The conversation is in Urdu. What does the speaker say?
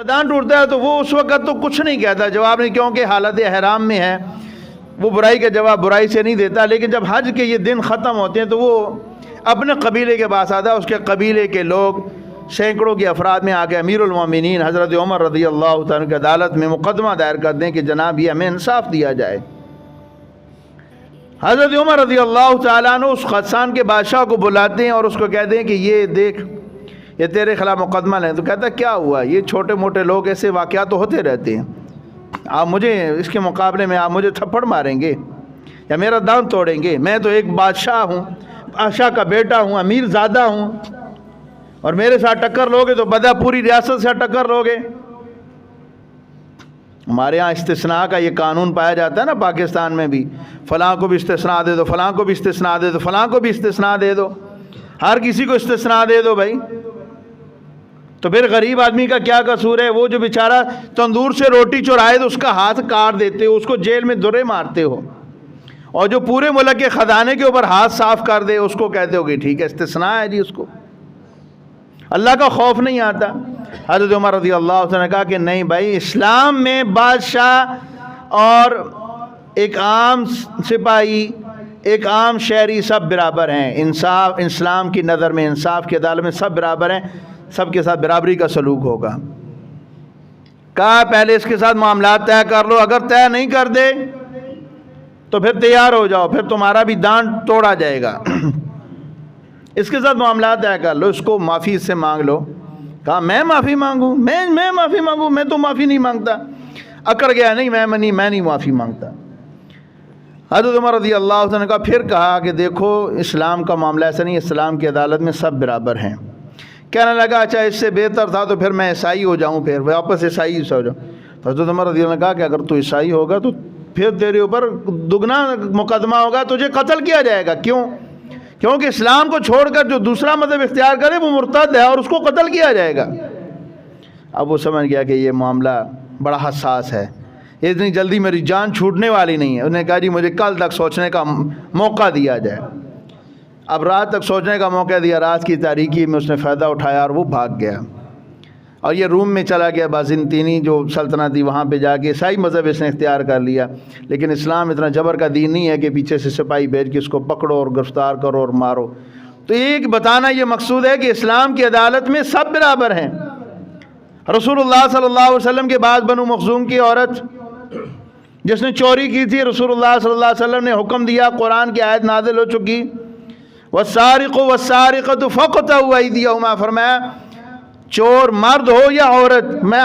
دان ٹوٹتا ہے تو وہ اس وقت تو کچھ نہیں کہتا، جواب نہیں، کیونکہ حالت احرام میں ہے، وہ برائی کا جواب برائی سے نہیں دیتا. لیکن جب حج کے یہ دن ختم ہوتے ہیں تو وہ اپنے قبیلے کے پاس آتا ہے. اس کے قبیلے کے لوگ سینکڑوں کے افراد میں آ کے امیر المومنین حضرت عمر رضی اللہ تعالیٰ کی عدالت میں مقدمہ دائر کر دیں کہ جناب یہ ہمیں انصاف دیا جائے. حضرت عمر رضی اللہ تعالیٰ عنہ اس غسان کے بادشاہ کو بلاتے ہیں اور اس کو کہتے ہیں کہ یہ دیکھ، یہ تیرے خلاف مقدمہ لیں. تو کہتا ہے کیا ہوا؟ یہ چھوٹے موٹے لوگ ایسے واقعات تو ہوتے رہتے ہیں، آپ مجھے اس کے مقابلے میں آپ مجھے تھپڑ ماریں گے یا میرا دان توڑیں گے؟ میں تو ایک بادشاہ ہوں، بادشاہ کا بیٹا ہوں، امیر زادہ ہوں، اور میرے ساتھ ٹکر لوگے تو بدہ پوری ریاست سے ٹکر لوگے. ہمارے ہاں استثناء کا یہ قانون پایا جاتا ہے نا، پاکستان میں بھی، فلاں کو بھی استثناء دے دو، فلاں کو بھی استثناء دے دو، فلاں کو بھی استثناء دے دو، ہر کسی کو استثناء دے دو بھائی. تو پھر غریب آدمی کا کیا قصور ہے؟ وہ جو بیچارہ تندور سے روٹی چرائے تو اس کا ہاتھ کاٹ دیتے ہو، اس کو جیل میں درے مارتے ہو، اور جو پورے ملک کے خزانے کے اوپر ہاتھ صاف کر دے اس کو کہتے ہو کہ ٹھیک ہے استثناء ہے جی. اس کو اللہ کا خوف نہیں آتا. حضرت عمر رضی اللہ عنہ نے کہا کہ نہیں بھائی، اسلام میں بادشاہ اور ایک عام سپاہی، ایک عام شہری سب برابر ہیں. انصاف، اسلام کی نظر میں، انصاف کی عدالت میں سب برابر ہیں، سب کے ساتھ برابری کا سلوک ہوگا. کہا پہلے اس کے ساتھ معاملات طے کر لو، اگر طے نہیں کر دے تو پھر تیار ہو جاؤ، پھر تمہارا بھی دان توڑا جائے گا. اس کے ساتھ معاملات طے کر لو، اس کو معافی اس سے مانگ لو. کہا میں معافی مانگوں؟ میں معافی مانگوں؟ میں تو معافی نہیں مانگتا. اکڑ گیا، نہیں میں نہیں معافی مانگتا. حضرت عمر رضی اللہ عنہ نے کہا، پھر کہا کہ دیکھو اسلام کا معاملہ ایسا نہیں، اسلام کی عدالت میں سب برابر ہیں. کہنے لگا اچھا اس سے بہتر تھا تو پھر میں عیسائی ہو جاؤں، پھر واپس عیسائی ہو جاؤں. حضرت عمر رضی اللہ عنہ نے کہا کہ اگر تو عیسائی ہوگا تو پھر تیرے اوپر دگنا مقدمہ ہوگا، تجھے قتل کیا جائے گا. کیوں؟ کیونکہ اسلام کو چھوڑ کر جو دوسرا مذہب اختیار کرے وہ مرتد ہے اور اس کو قتل کیا جائے گا. اب وہ سمجھ گیا کہ یہ معاملہ بڑا حساس ہے، اتنی جلدی میری جان چھوٹنے والی نہیں ہے. انہوں نے کہا جی مجھے کل تک سوچنے کا موقع دیا جائے. اب رات تک سوچنے کا موقع دیا، رات کی تاریکی میں اس نے فائدہ اٹھایا اور وہ بھاگ گیا، اور یہ روم میں چلا گیا. بازنطینی جو سلطنت تھی وہاں پہ جا کے عیسائی مذہب اس نے اختیار کر لیا. لیکن اسلام اتنا جبر کا دین نہیں ہے کہ پیچھے سے سپاہی بھیج کے اس کو پکڑو اور گرفتار کرو اور مارو. تو ایک بتانا یہ مقصود ہے کہ اسلام کی عدالت میں سب برابر ہیں. رسول اللہ صلی اللہ علیہ وسلم کے بعد بنو مخزوم کی عورت جس نے چوری کی تھی، رسول اللہ صلی اللہ علیہ وسلم نے حکم دیا، قرآن کی آیت نازل ہو چکی، والسارق والسارقۃ فقطعوا ایدیہما، فرمایا چور مرد ہو یا عورت، میں